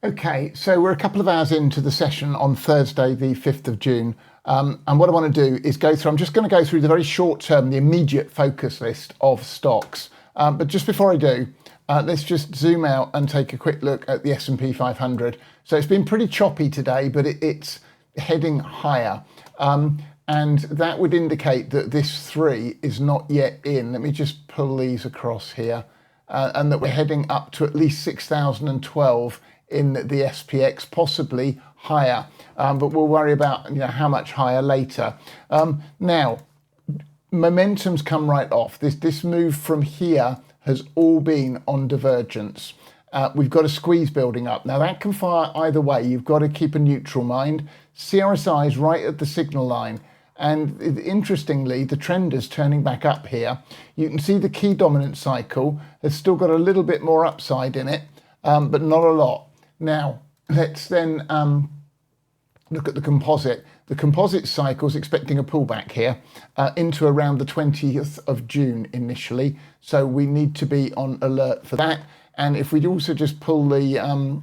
Okay, so we're a couple of hours into the session on Thursday, the 5th of June. And what I want to do is go through, I'm just going to go through the very short term, the immediate focus list of stocks. But just before I do, let's just zoom out and take a quick look at the S&P 500. So it's been pretty choppy today, but it's heading higher. And that would indicate that this 3 is not yet in. Let me just pull these across here. And that we're heading up to at least 6,012 in the SPX, possibly higher, but we'll worry about how much higher later. Now, momentum's come right off. This move from here has all been on divergence. We've got a squeeze building up. Now that can fire either way. You've got to keep a neutral mind. CRSI is right at the signal line. And interestingly, the trend is turning back up here. You can see the key dominant cycle has still got a little bit more upside in it, but not a lot. Now, let's then look at the composite. The composite cycle is expecting a pullback here into around the 20th of June initially. So we need to be on alert for that. And if we also just pull the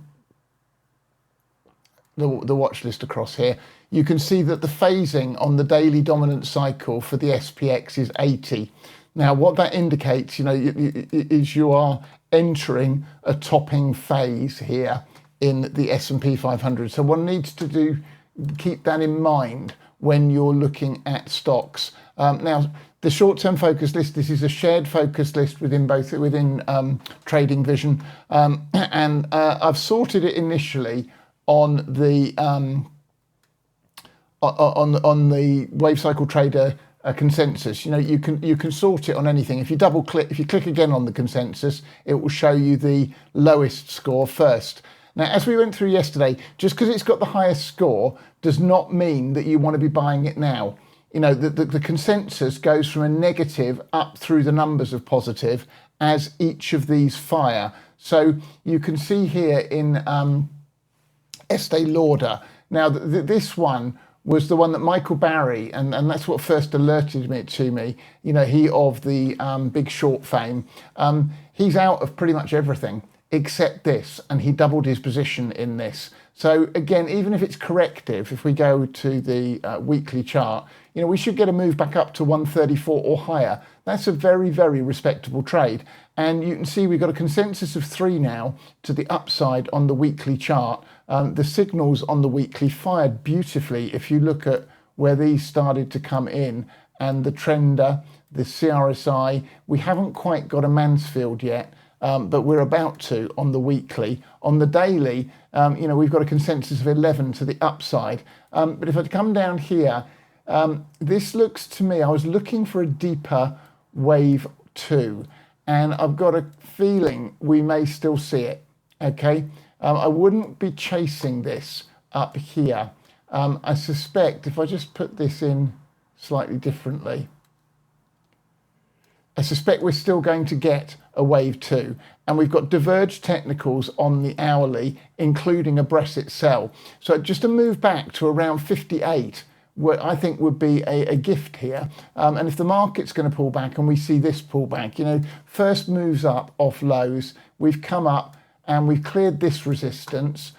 watch list across here, you can see that the phasing on the daily dominant cycle for the SPX is 80. Now, what that indicates, is you are entering a topping phase here in the S&P 500. So one needs to keep that in mind when you're looking at stocks. Now, the short-term focus list, this is a shared focus list within TradingVision, and I've sorted it initially on the WaveCycleTrader consensus. You can sort it on anything. If you click again on the consensus, it will show you the lowest score first. Now, as we went through yesterday, just because it's got the highest score does not mean that you want to be buying it now. The consensus goes from a negative up through the numbers of positive as each of these fire. So you can see here in Estee Lauder. Now, this one was the one that Michael Barry, and that's what first alerted me to me, he of the Big Short fame, he's out of pretty much everything except this, and he doubled his position in this. So again, even if it's corrective, if we go to the weekly chart, we should get a move back up to 134 or higher. That's a very, very respectable trade. And you can see we've got a consensus of 3 now to the upside on the weekly chart. The signals on the weekly fired beautifully if you look at where these started to come in, and the trender, the CRSI. We haven't quite got a Mansfield yet, but we're about to on the weekly. On the daily, we've got a consensus of 11 to the upside. But if I come down here, this looks to me, I was looking for a deeper wave 2, and I've got a feeling we may still see it, okay? I wouldn't be chasing this up here. I suspect if I just put this in slightly differently, I suspect we're still going to get a wave 2, and we've got diverged technicals on the hourly, including a Brexit sell. So just to move back to around 58, what I think would be a gift here. And if the market's going to pull back and we see this pullback, first moves up off lows, we've come up and we've cleared this resistance.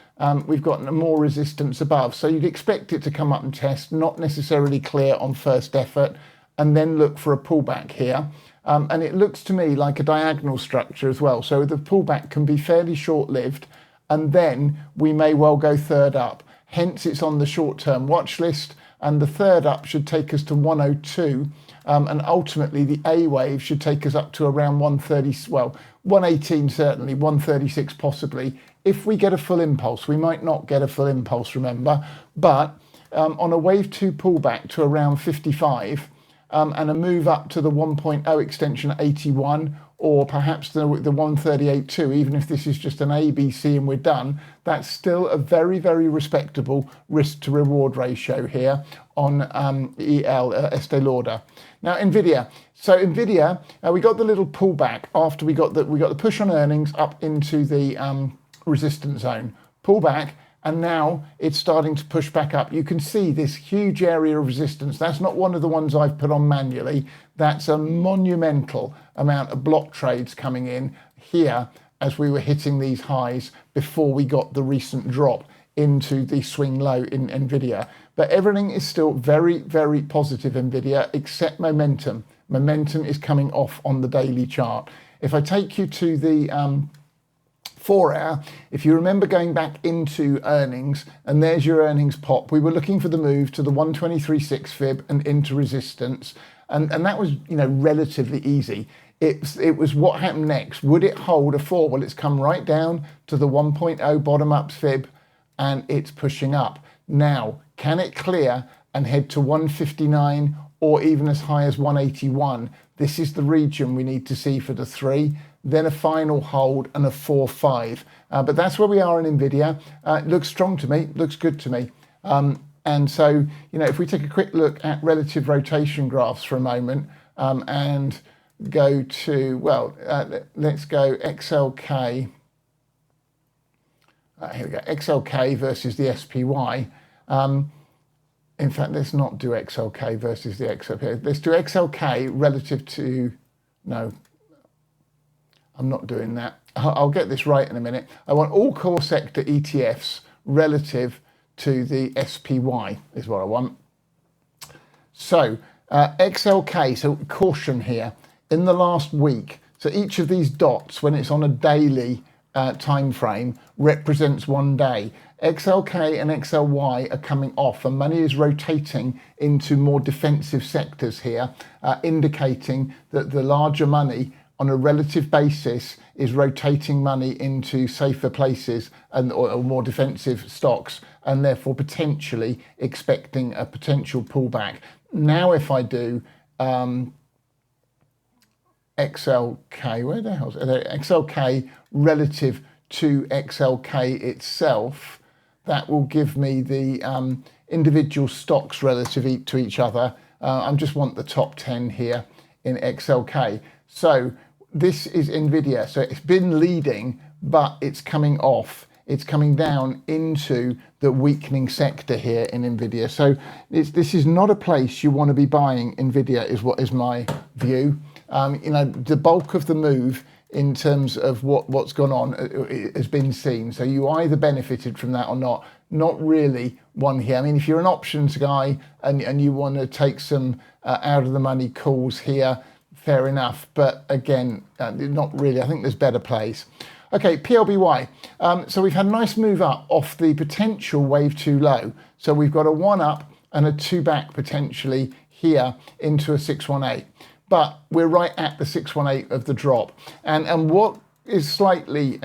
We've got more resistance above. So you'd expect it to come up and test, not necessarily clear on first effort, and then look for a pullback here. And it looks to me like a diagonal structure as well. So the pullback can be fairly short-lived, and then we may well go third up. Hence, it's on the short-term watch list, and the third up should take us to 102, and ultimately the A wave should take us up to around 130, well, 118 certainly, 136 possibly. If we get a full impulse, we might not get a full impulse, remember, but on a wave 2 pullback to around 55, and a move up to the 1.0 extension at 81, or perhaps the 138.2, even if this is just an ABC and we're done, that's still a very, very respectable risk to reward ratio here on Estee Lauder. Now, Nvidia. So Nvidia, we got the little pullback after we got the push on earnings up into the resistance zone. Pullback, and now it's starting to push back up. You can see this huge area of resistance. That's not one of the ones I've put on manually. That's a monumental amount of block trades coming in here as we were hitting these highs before we got the recent drop into the swing low in Nvidia. But everything is still very, very positive Nvidia, except momentum. Momentum is coming off on the daily chart. If I take you to the 4 hour, if you remember going back into earnings, and there's your earnings pop, we were looking for the move to the 123.6 fib and into resistance, and that was, you know, relatively easy. It was what happened next. Would it hold a 4? Well, it's come right down to the 1.0 bottom up fib, and it's pushing up. Now, can it clear and head to 159 or even as high as 181? This is the region we need to see for the 3, then a final hold and a 4-5. But that's where we are in Nvidia. It looks strong to me, looks good to me. And so, you know, if we take a quick look at relative rotation graphs for a moment, and go to, well, let's go XLK. Here we go, XLK versus the SPY. In fact, let's not do XLK versus the XLK. Let's do XLK relative to, no, I'm not doing that. I'll get this right in a minute. I want all core sector ETFs relative to the SPY is what I want. So XLK, so caution here, in the last week, so each of these dots, when it's on a daily time frame, represents 1 day. XLK and XLY are coming off, and money is rotating into more defensive sectors here, indicating that the larger money on a relative basis is rotating money into safer places and or more defensive stocks, and therefore potentially expecting a potential pullback. Now, if I do XLK, where the hell is it? XLK relative to XLK itself, that will give me the individual stocks relative to each other. I just want the top 10 here in XLK. So this is Nvidia. So it's been leading, but it's coming off. It's coming down into the weakening sector here in Nvidia. So this is not a place you want to be buying Nvidia, is what is my view. You know, the bulk of the move in terms of what's gone on has been seen. So you either benefited from that or not. Not really one here. I mean, if you're an options guy and you want to take some out of the money calls here, fair enough. But again, not really. I think there's better plays. Okay, PLBY. So we've had a nice move up off the potential wave 2 low. So we've got a 1 up and a 2 back potentially here into a 618. But we're right at the 618 of the drop. And what is slightly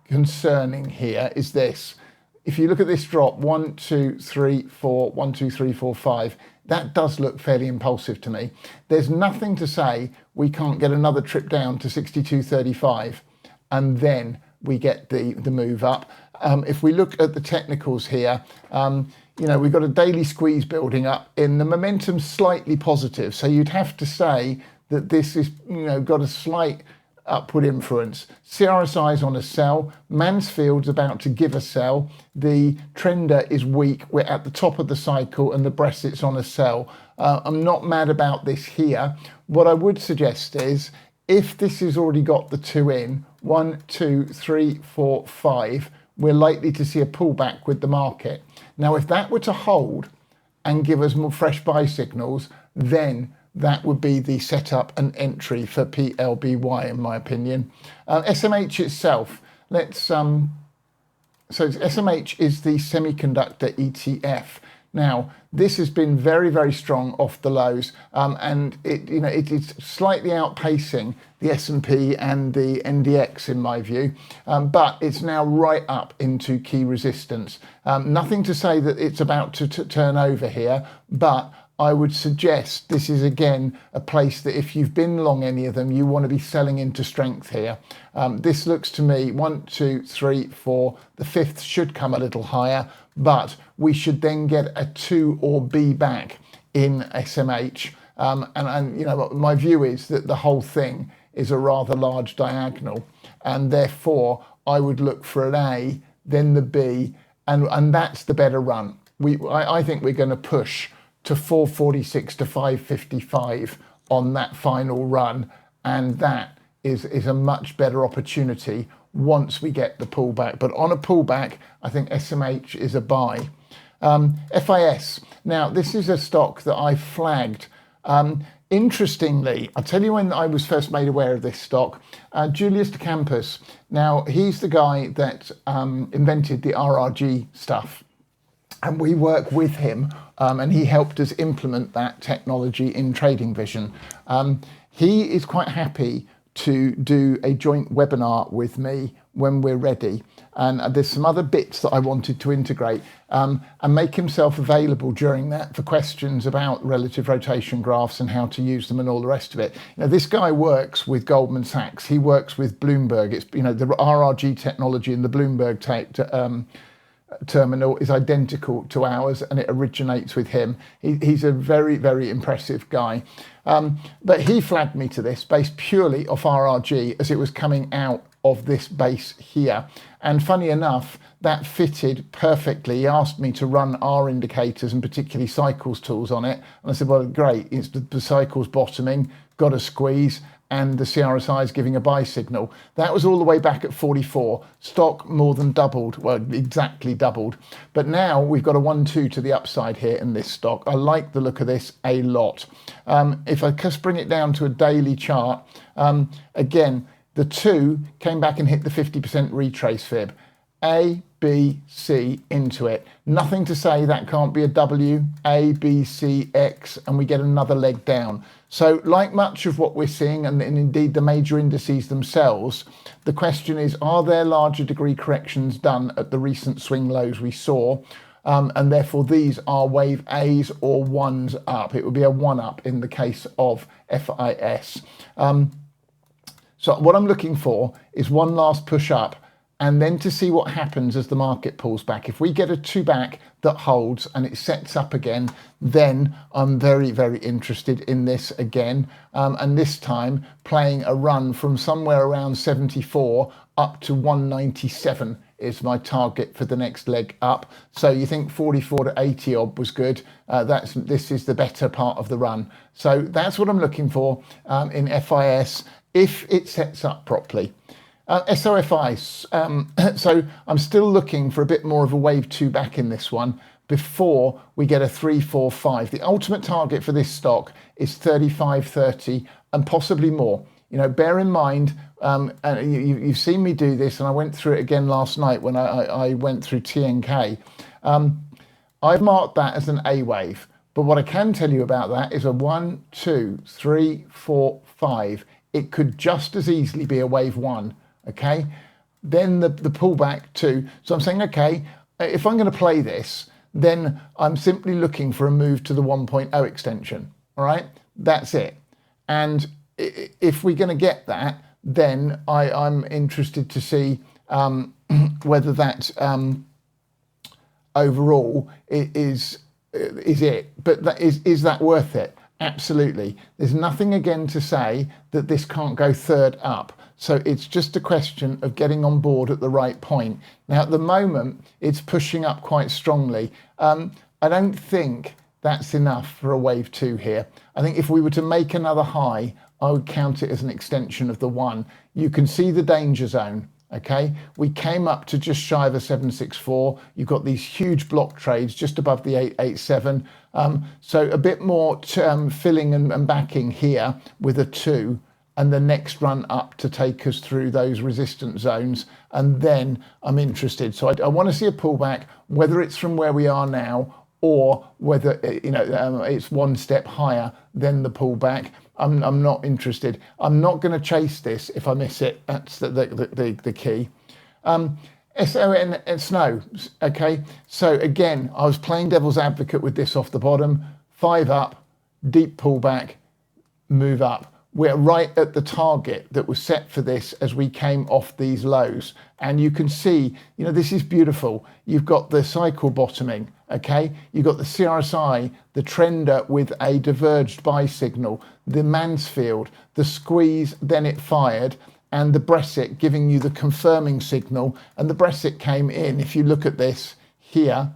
concerning here is this. If you look at this drop, 1, 2, 3, 4, 1, 2, 3, 4, 5, that does look fairly impulsive to me. There's nothing to say we can't get another trip down to 62.35 and then we get the move up. If we look at the technicals here, you know, we've got a daily squeeze building up in the momentum slightly positive. So you'd have to say that this is, you know, got a slight upward influence. CRSI's on a sell. Mansfield's about to give a sell. The trender is weak. We're at the top of the cycle and the Brexit's on a sell. I'm not mad about this here. What I would suggest is if this has already got the 2 in, 1, 2, 3, 4, 5, we're likely to see a pullback with the market. Now, if that were to hold and give us more fresh buy signals, then that would be the setup and entry for PLBY, in my opinion. SMH itself, let's so SMH is the semiconductor ETF. Now, this has been very, very strong off the lows, and it is slightly outpacing the S&P and the NDX in my view, but it's now right up into key resistance. Nothing to say that it's about to turn over here, but I would suggest this is again a place that if you've been long any of them, you want to be selling into strength here. This looks to me 1, 2, 3, 4. The 5th should come a little higher, but we should then get a 2 or B back in SMH. And you know, my view is that the whole thing is a rather large diagonal, and therefore I would look for an A, then the B, and that's the better run. I think we're going to push to 446 to 555 on that final run, and that is a much better opportunity once we get the pullback. But on a pullback, I think SMH is a buy. FIS. Now, this is a stock that I flagged. Interestingly, I'll tell you when I was first made aware of this stock. Julius de Campos. Now, he's the guy that invented the RRG stuff. And we work with him, and he helped us implement that technology in TradingVision. He is quite happy to do a joint webinar with me when we're ready. And there's some other bits that I wanted to integrate and make himself available during that for questions about relative rotation graphs and how to use them and all the rest of it. You know, this guy works with Goldman Sachs. He works with Bloomberg. It's, you know, the RRG technology and the Bloomberg terminal is identical to ours, and it originates with him. He's a very, very impressive guy. But he flagged me to this based purely off RRG as it was coming out of this base here. And funny enough, that fitted perfectly. He asked me to run our indicators and particularly cycles tools on it. And I said, well, great, it's the cycles bottoming, got a squeeze, and the CRSI is giving a buy signal. That was all the way back at 44. Stock more than doubled, well, exactly doubled. But now we've got a 1-2 to the upside here in this stock. I like the look of this a lot. If I just bring it down to a daily chart, again, the 2 came back and hit the 50% retrace fib. A, B, C into it. Nothing to say that can't be a W, A, B, C, X, and we get another leg down. So like much of what we're seeing, and indeed the major indices themselves, the question is, are there larger degree corrections done at the recent swing lows we saw? And therefore these are wave A's or 1s up. It would be a 1 up in the case of FIS. So what I'm looking for is one last push up, and then to see what happens as the market pulls back. If we get a 2 back that holds and it sets up again, then I'm very, very interested in this again. And this time playing a run from somewhere around 74 up to 197 is my target for the next leg up. So you think 44 to 80 odd was good. This is the better part of the run. So that's what I'm looking for in FIS if it sets up properly. SOFI, so I'm still looking for a bit more of a wave 2 back in this one before we get a 3, 4, 5. The ultimate target for this stock is 35.30 and possibly more. You know, bear in mind, and you've seen me do this, and I went through it again last night when I went through TNK. I've marked that as an A wave, but what I can tell you about that is a 1, 2, 3, 4, 5. It could just as easily be a wave 1. Okay, then the pullback 2. So I'm saying, okay, if I'm going to play this, then I'm simply looking for a move to the 1.0 extension. All right, that's it. And if we're going to get that, then I'm interested to see whether that overall is it. But is that worth it? Absolutely. There's nothing again to say that this can't go third up. So it's just a question of getting on board at the right point. Now, at the moment, it's pushing up quite strongly. I don't think that's enough for a wave 2 here. I think if we were to make another high, I would count it as an extension of the 1. You can see the danger zone. Okay, we came up to just shy of a 764. You've got these huge block trades just above the 887. So a bit more filling and backing here with a 2, and the next run up to take us through those resistance zones, and then I'm interested. So I want to see a pullback, whether it's from where we are now or whether it's one step higher than the pullback. I'm not interested. I'm not going to chase this if I miss it. That's the key. SON and Snow. Okay, so again, I was playing devil's advocate with this off the bottom. 5 up, deep pullback, move up. We're right at the target that was set for this as we came off these lows. And you can see, this is beautiful. You've got the cycle bottoming, okay? You've got the CRSI, the trender with a diverged buy signal, the Mansfield, the squeeze, then it fired, and the Brexit giving you the confirming signal. And the Brexit came in, if you look at this here,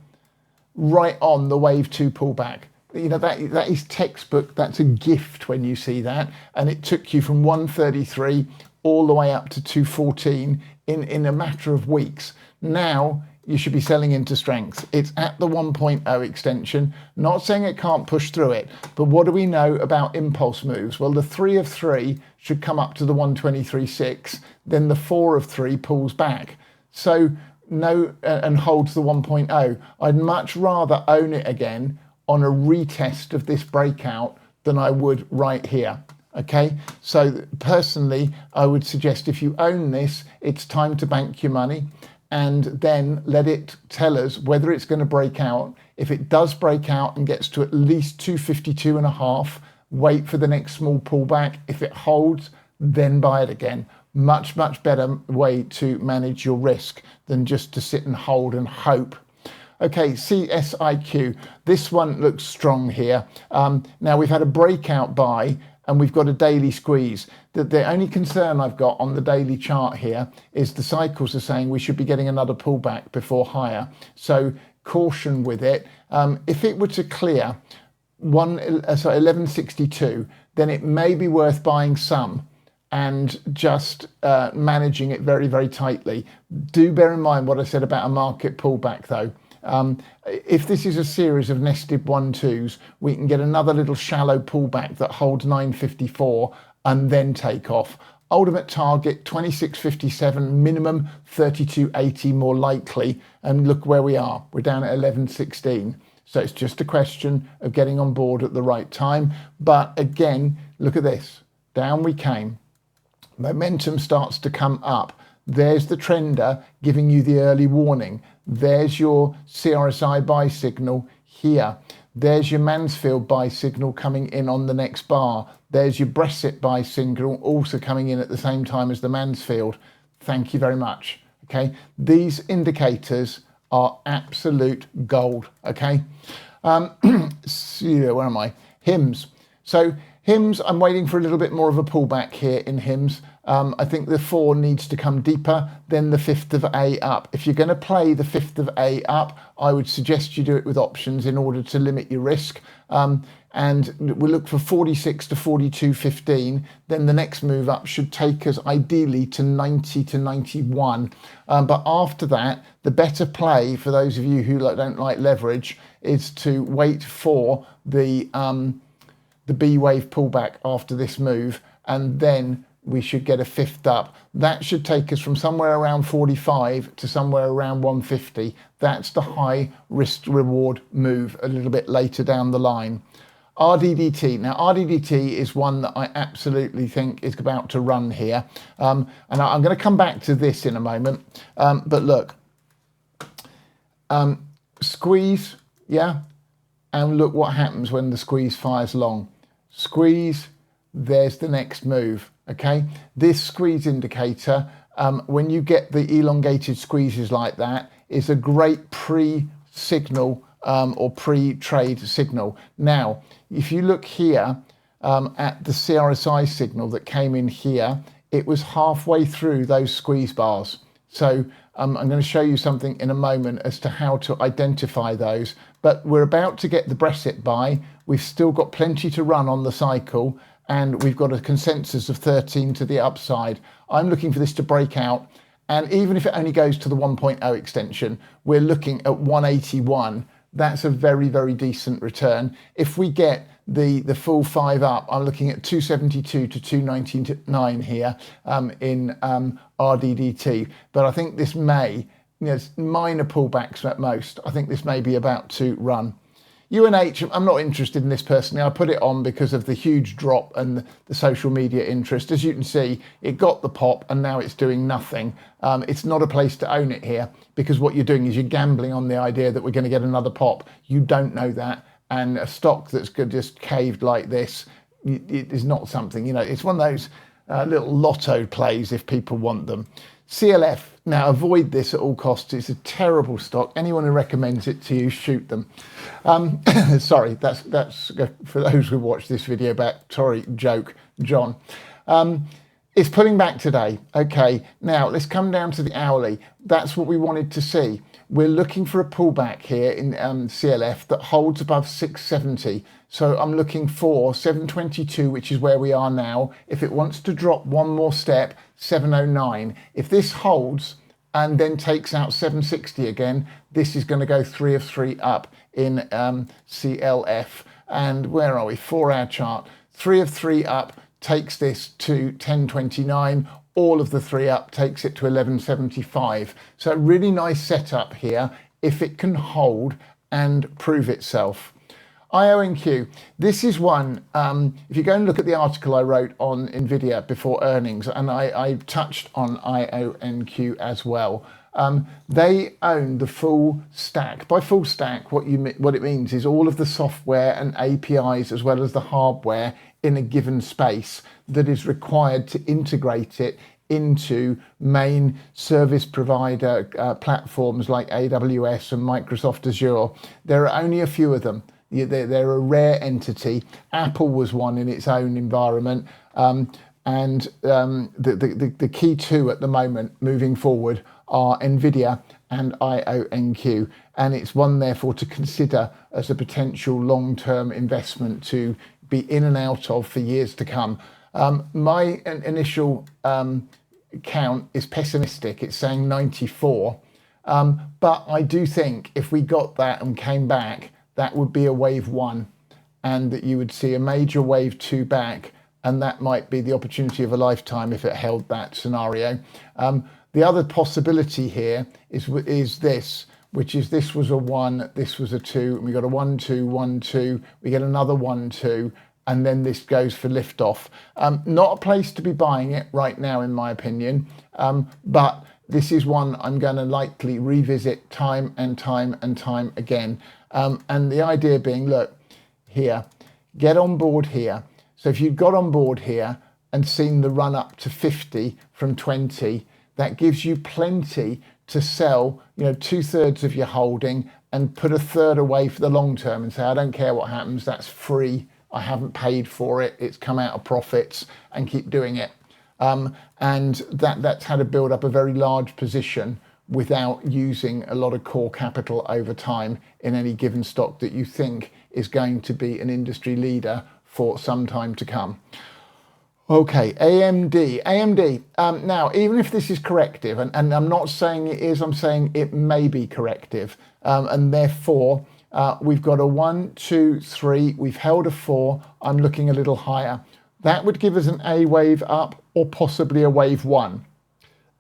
right on the wave 2 pullback. That is textbook. That's a gift when you see that. And it took you from 133 all the way up to 214 in a matter of weeks. Now you should be selling into strength. It's at the 1.0 extension. Not saying it can't push through it, but what do we know about impulse moves? Well, the 3 of 3 should come up to the 123.6, then the 4 of 3 pulls back. So no, and holds the 1.0. I'd much rather own it again on a retest of this breakout than I would right here. Okay, so personally, I would suggest if you own this, it's time to bank your money and then let it tell us whether it's going to break out. If it does break out and gets to at least 252.5, wait for the next small pullback. If it holds, then buy it again. Much, much better way to manage your risk than just to sit and hold and hope. Okay, CSIQ. This one looks strong here. Now we've had a breakout buy and we've got a daily squeeze. The only concern I've got on the daily chart here is the cycles are saying we should be getting another pullback before higher. So caution with it. If it were to clear 1162, then it may be worth buying some and just managing it very, very tightly. Do bear in mind what I said about a market pullback though. If this is a series of nested 1-2s, we can get another little shallow pullback that holds 954 and then take off. Ultimate target 26.57, minimum 32.80 more likely, and look where we are. We're down at 11.16. So it's just a question of getting on board at the right time. But again, look at this. Down we came. Momentum starts to come up. There's the trender giving you the early warning. There's your CRSI buy signal here. There's your Mansfield buy signal coming in on the next bar. There's your Brexit buy signal also coming in at the same time as the Mansfield. Thank you very much. Okay, these indicators are absolute gold. Okay, where am I? HIMS. So HIMS, I'm waiting for a little bit more of a pullback here in HIMS. I think the 4 needs to come deeper than the 5th of A up. If you're going to play the 5th of A up, I would suggest you do it with options in order to limit your risk. And we'll look for 46 to 42.15. Then the next move up should take us ideally to 90 to 91. But after that, the better play for those of you who don't like leverage is to wait for the B wave pullback after this move, and then we should get a 5th up. That should take us from somewhere around 45 to somewhere around 150. That's the high risk reward move a little bit later down the line. RDDT. Now RDDT is one that I absolutely think is about to run here. And I'm going to come back to this in a moment. But look, squeeze, yeah? And look what happens when the squeeze fires long. Squeeze, there's the next move. Okay, this squeeze indicator, when you get the elongated squeezes like that, is a great pre-signal or pre-trade signal. Now, if you look here at the CRSI signal that came in here, it was halfway through those squeeze bars. So I'm going to show you something in a moment as to how to identify those. But we're about to get the Brexit buy. We've still got plenty to run on the cycle, and we've got a consensus of 13 to the upside. I'm looking for this to break out, and even if it only goes to the 1.0 extension, we're looking at 181. That's a very, very decent return. If we get the full 5 up, I'm looking at 272 to 299 here in RDDT. But I think this may, minor pullbacks at most. I think this may be about to run. UNH, I'm not interested in this personally. I put it on because of the huge drop and the social media interest. As you can see, it got the pop and now it's doing nothing. It's not a place to own it here, because what you're doing is you're gambling on the idea that we're going to get another pop. You don't know that. And a stock that's just caved like this, it is not something, it's one of those little lotto plays if people want them. CLF, now avoid this at all costs. It's a terrible stock. Anyone who recommends it to you, shoot them. Sorry, that's for those who watch this video back. Sorry, joke, John. It's pulling back today. Okay, now let's come down to the hourly. That's what we wanted to see. We're looking for a pullback here in CLF that holds above 670. So I'm looking for 722, which is where we are now. If it wants to drop one more step, 709. If this holds and then takes out 760 again, this is going to go 3 of 3 up in CLF. And where are we? 4-hour chart. 3 of 3 up takes this to 1029. All of the 3 up takes it to 1175. So a really nice setup here if it can hold and prove itself. IONQ, this is one, if you go and look at the article I wrote on NVIDIA before earnings, and I touched on IONQ as well, they own the full stack. By full stack, what it means is all of the software and APIs as well as the hardware in a given space that is required to integrate it into main service provider platforms like AWS and Microsoft Azure. There are only a few of them. They're a rare entity. Apple was one in its own environment. And the key two at the moment moving forward are NVIDIA and IONQ. And it's one, therefore, to consider as a potential long-term investment to be in and out of for years to come. My initial count is pessimistic. It's saying 94. But I do think if we got that and came back, that would be a wave 1, and that you would see a major wave 2 back, and that might be the opportunity of a lifetime if it held that scenario. The other possibility here is this, which is this was a 1, this was a 2, and we got a 1, 2, 1, 2, we get another 1, 2, and then this goes for liftoff. Not a place to be buying it right now, in my opinion, but this is one I'm going to likely revisit time and time and time again. And the idea being, look, here, get on board here. So if you've got on board here and seen the run up to 50 from 20, that gives you plenty to sell, 2/3 of your holding and put 1/3 away for the long term and say, I don't care what happens, that's free. I haven't paid for it. It's come out of profits, and keep doing it. And that's how to build up a very large position without using a lot of core capital over time in any given stock that you think is going to be an industry leader for some time to come. Okay, AMD. Now, even if this is corrective, and I'm not saying it is, I'm saying it may be corrective, and therefore we've got a 1, 2, 3, we've held a 4, I'm looking a little higher. That would give us an A wave up or possibly a wave 1.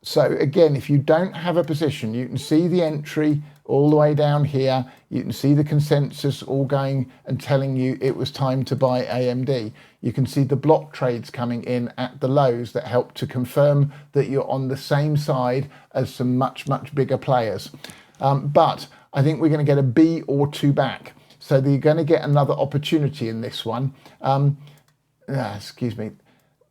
So again, if you don't have a position, you can see the entry all the way down here. You can see the consensus all going and telling you it was time to buy AMD. You can see the block trades coming in at the lows that help to confirm that you're on the same side as some much, much bigger players. But I think we're going to get a B or 2 back. So you're going to get another opportunity in this one. Excuse me.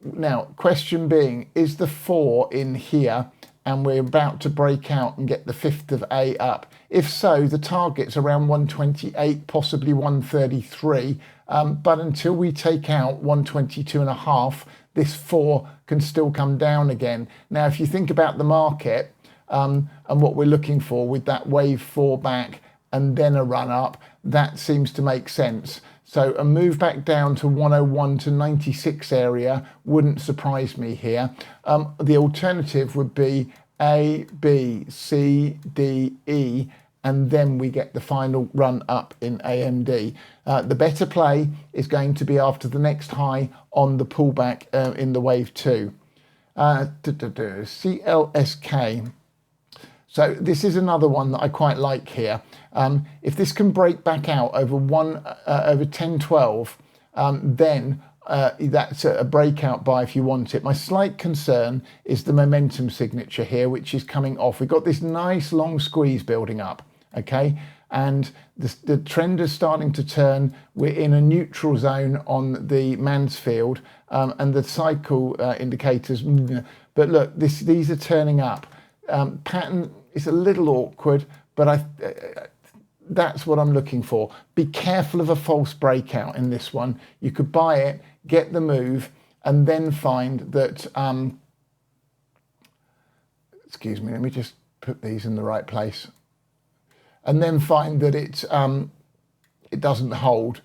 Now, question being, is the 4 in here and we're about to break out and get the 5th of A up? If so, the target's around 128, possibly 133. But until we take out 122.5, this 4 can still come down again. Now, if you think about the market and what we're looking for with that wave 4 back and then a run up, that seems to make sense. So a move back down to 101 to 96 area wouldn't surprise me here. The alternative would be A, B, C, D, E, and then we get the final run up in AMD. The better play is going to be after the next high on the pullback in the wave 2. CLSK. So this is another one that I quite like here. If this can break back out over 1012, then that's a breakout buy if you want it. My slight concern is the momentum signature here, which is coming off. We've got this nice long squeeze building up, okay? And the trend is starting to turn. We're in a neutral zone on the Mansfield and the cycle indicators. But look, these are turning up. Pattern is a little awkward, but that's what I'm looking for. Be careful of a false breakout in this one. You could buy it, get the move, and then find that, excuse me, let me just put these in the right place, and then find that it doesn't hold.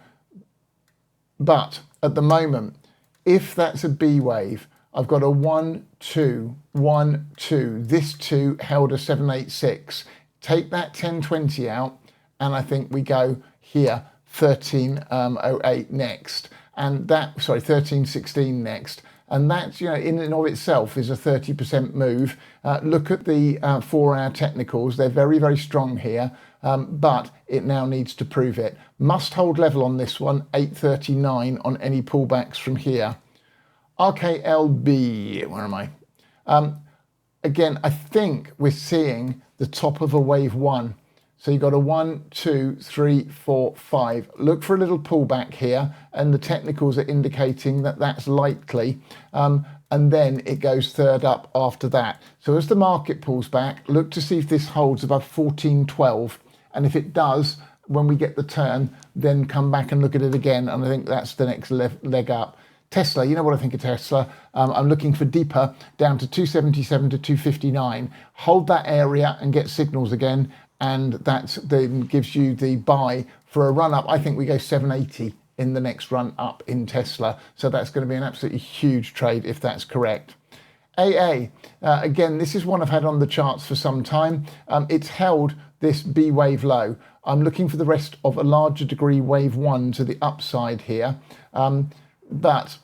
But at the moment, if that's a B wave, I've got a 1, 2, 1, 2. This 2 held a 786. Take that 1020 out, and I think we go here 1308 next, and that 1316 next, and that, you know, in and of itself is a 30% move. Look at the 4-hour technicals; they're very, very strong here, but it now needs to prove it. Must hold level on this one, 839 on any pullbacks from here. RKLB, where am I? Again, I think we're seeing the top of a wave 1. So you've got a 1, 2, 3, 4, 5. Look for a little pullback here, and the technicals are indicating that that's likely. And then it goes third up after that. So as the market pulls back, look to see if this holds above 1412. And if it does, when we get the turn, then come back and look at it again. And I think that's the next leg up. Tesla, you know what I think of Tesla. I'm looking for deeper, down to 277 to 259. Hold that area and get signals again, and that then gives you the buy for a run up. I think we go 780 in the next run up in Tesla. So that's going to be an absolutely huge trade if that's correct. AA, again, this is one I've had on the charts for some time. It's held this B wave low. I'm looking for the rest of a larger degree wave 1 to the upside here. But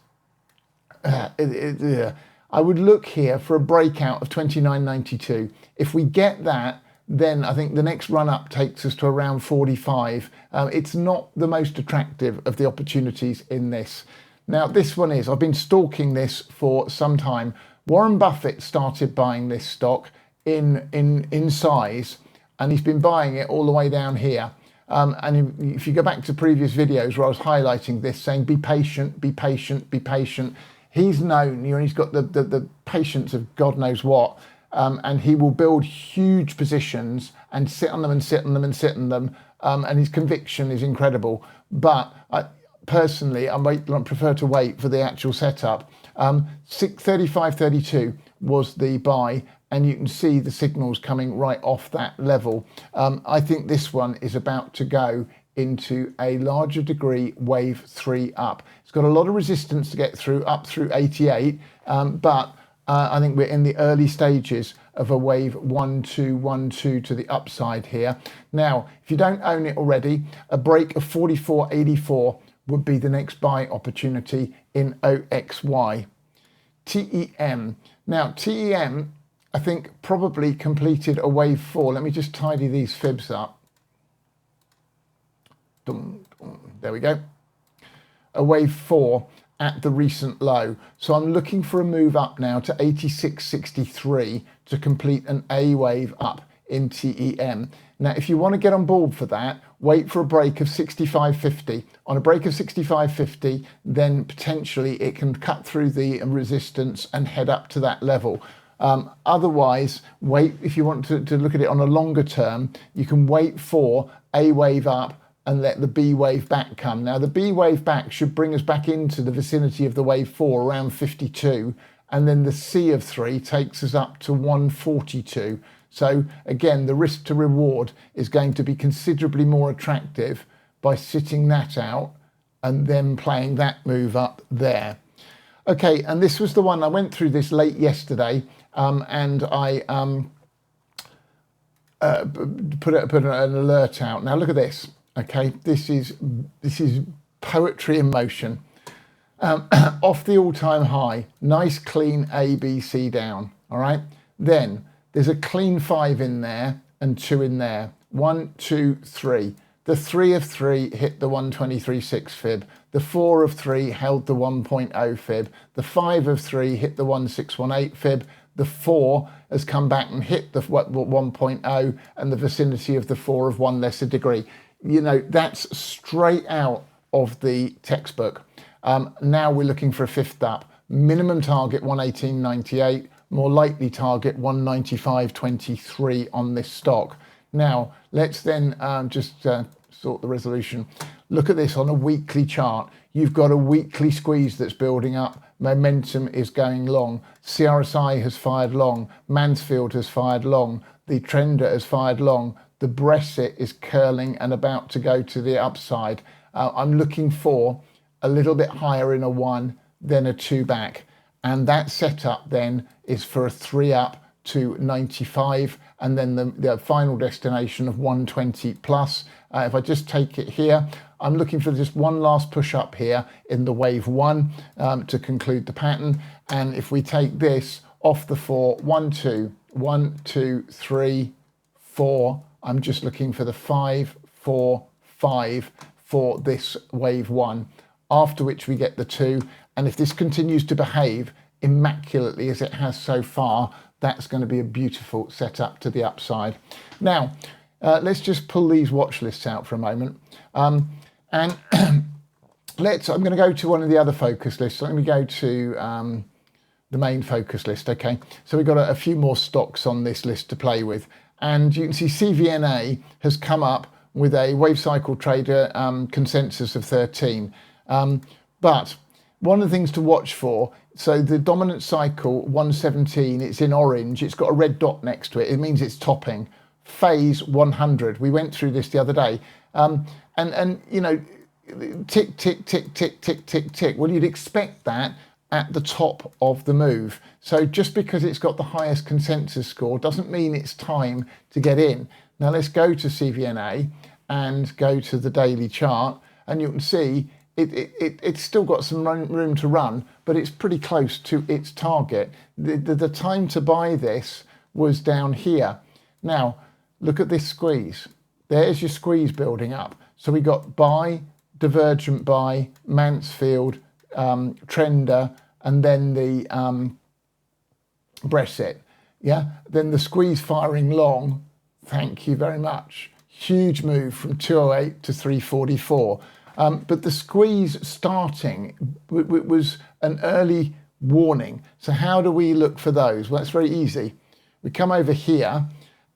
I would look here for a breakout of 29.92. If we get that, then I think the next run up takes us to around 45. It's not the most attractive of the opportunities in this. Now this one is, I've been stalking this for some time. Warren Buffett started buying this stock in size, and he's been buying it all the way down here. And if you go back to previous videos where I was highlighting this, saying be patient, be patient, be patient, he's known, you know, he's got the patience of God knows what, and he will build huge positions and sit on them and sit on them and sit on them, and his conviction is incredible. But personally, I prefer to wait for the actual setup. 35.32 was the buy, and you can see the signals coming right off that level. I think this one is about to go into a larger degree wave 3 up. It's got a lot of resistance to get through, up through 88, but I think we're in the early stages of a wave 1, 2, 1, 2 to the upside here. Now, if you don't own it already, a break of 44.84 would be the next buy opportunity in OXY. TEM. Now, TEM, I think, probably completed a wave 4. Let me just tidy these fibs up. There we go. A wave 4 at the recent low. So I'm looking for a move up now to 86.63 to complete an A wave up in TEM. Now, if you want to get on board for that, wait for a break of 65.50. On a break of 65.50, then potentially it can cut through the resistance and head up to that level. Otherwise, wait, if you want to look at it on a longer term, you can wait for A wave up and let the B wave back come. Now, the B wave back should bring us back into the vicinity of the wave 4, around 52, and then the C of 3 takes us up to 142. So again, the risk to reward is going to be considerably more attractive by sitting that out and then playing that move up there. Okay, and this was the one, I went through this late yesterday, and I put an alert out. Now look at this. Okay, this is poetry in motion. Off the all-time high, nice clean A, B, C down. All right, then there's a clean 5 in there and 2 in there. 1, 2, 3. The 3 of 3 hit the 123.6 fib. The 4 of 3 held the 1.0 fib. The 5 of 3 hit the 1618 fib. The 4 has come back and hit the 1.0 and the vicinity of the 4 of 1 lesser degree. You know, that's straight out of the textbook. Now we're looking for a fifth up. Minimum target 118.98, more likely target 195.23 on this stock. Now, let's then just sort the resolution. Look at this on a weekly chart. You've got a weekly squeeze that's building up. Momentum is going long. CRSI has fired long. Mansfield has fired long. The Trender has fired long. The Brexit is curling and about to go to the upside. I'm looking for a little bit higher in a 1, then a 2 back. And that setup then is for a 3 up to 95, and then the final destination of 120 plus. If I just take it here, I'm looking for just one last push up here in the wave 1 to conclude the pattern. And if we take this off the 4, 1, 2, 1, 2, 3, 4, I'm just looking for the 5, 4, 5 for this wave 1, after which we get the 2. And if this continues to behave immaculately as it has so far, that's going to be a beautiful setup to the upside. Now, let's just pull these watch lists out for a moment. And I'm going to go to one of the other focus lists. Let me go to the main focus list, okay? So we've got a few more stocks on this list to play with. And you can see CVNA has come up with a WaveCycleTrader consensus of 13. But one of the things to watch for, so the dominant cycle 117, it's in orange, it's got a red dot next to it, it means it's topping. Phase 100, we went through this the other day, and you know, tick, tick, tick, tick, tick, tick, tick. Well, you'd expect that at the top of the move. So just because it's got the highest consensus score doesn't mean it's time to get in. Now let's go to CVNA and go to the daily chart, and you can see it's still got some room to run, but it's pretty close to its target. The time to buy this was down here. Now, look at this squeeze. There's your squeeze building up. So we got buy, divergent buy, Mansfield, Trender, and then the Brexit. Yeah, then the squeeze firing long. Thank you very much. Huge move from 208 to 344. But the squeeze starting was an early warning. So how do we look for those? Well, it's very easy. We come over here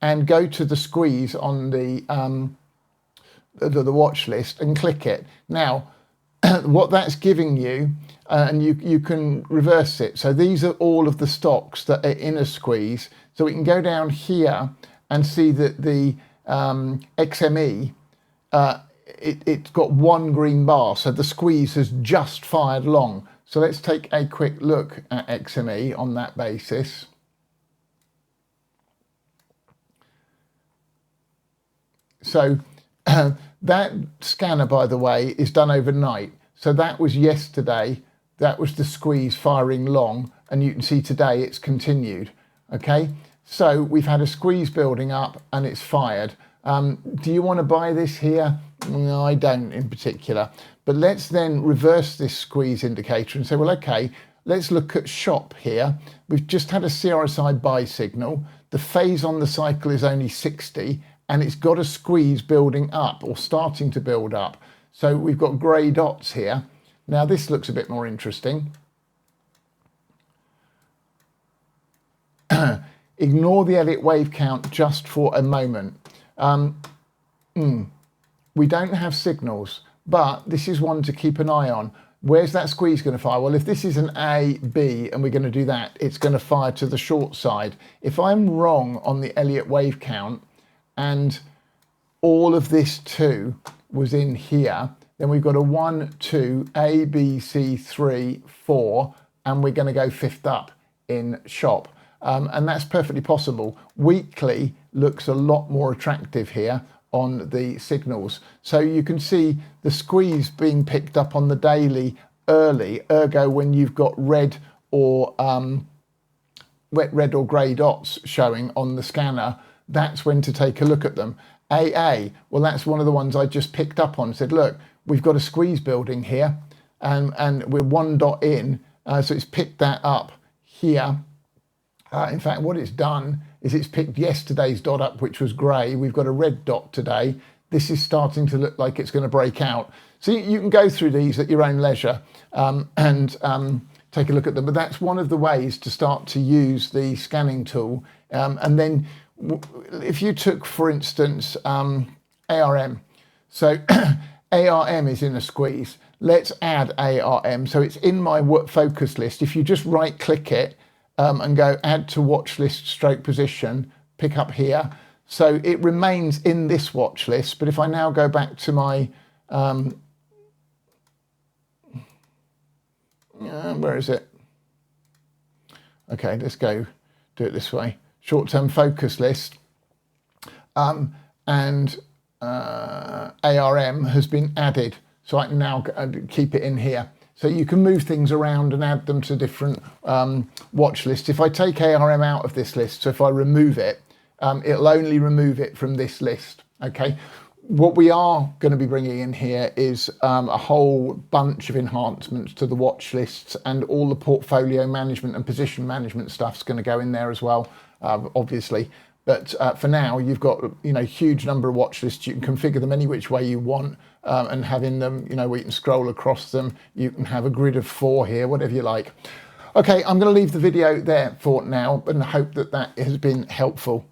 and go to the squeeze on the watch list and click it. Now, what that's giving you, and you can reverse it. So these are all of the stocks that are in a squeeze. So we can go down here and see that the XME, it's got one green bar, so the squeeze has just fired long. So let's take a quick look at XME on that basis. So that scanner, by the way, is done overnight. So that was yesterday, that was the squeeze firing long, and you can see today it's continued, okay? So we've had a squeeze building up and it's fired. Do you want to buy this here? No, I don't in particular. But let's then reverse this squeeze indicator and say, well, okay, let's look at shop here. We've just had a CRSI buy signal. The phase on the cycle is only 60, and it's got a squeeze building up or starting to build up. So we've got grey dots here. Now this looks a bit more interesting. Ignore the Elliott wave count just for a moment. We don't have signals, but this is one to keep an eye on. Where's that squeeze going to fire? Well, if this is an A, B, and we're going to do that, it's going to fire to the short side. If I'm wrong on the Elliott wave count and all of this too was in here, then we've got a 1, 2, A, B, C, 3, 4, and we're going to go fifth up in shop. And that's perfectly possible. Weekly looks a lot more attractive here on the signals. So you can see the squeeze being picked up on the daily early, ergo when you've got red or grey dots showing on the scanner, that's when to take a look at them. AA, well, that's one of the ones I just picked up on, said, look, we've got a squeeze building here and we're one dot in, so it's picked that up here. In fact, what it's done is it's picked yesterday's dot up, which was grey. We've got a red dot today. This is starting to look like it's going to break out. So you can go through these at your own leisure and take a look at them. But that's one of the ways to start to use the scanning tool. And then if you took, for instance, ARM. So ARM is in a squeeze. Let's add ARM. So it's in my focus list. If you just right click it and go add to watch list stroke position, pick up here. So it remains in this watch list. But if I now go back to my, where is it? Okay, let's go do it this way. Short-term focus list. And ARM has been added. So I can now keep it in here. So you can move things around and add them to different watch lists. If I take ARM out of this list, so if I remove it, it'll only remove it from this list, okay? What we are going to be bringing in here is a whole bunch of enhancements to the watch lists, and all the portfolio management and position management stuff's going to go in there as well, obviously. But for now, you've got, huge number of watch lists. You can configure them any which way you want, and having them, where you can scroll across them. You can have a grid of 4 here, whatever you like. Okay, I'm going to leave the video there for now, and I hope that has been helpful.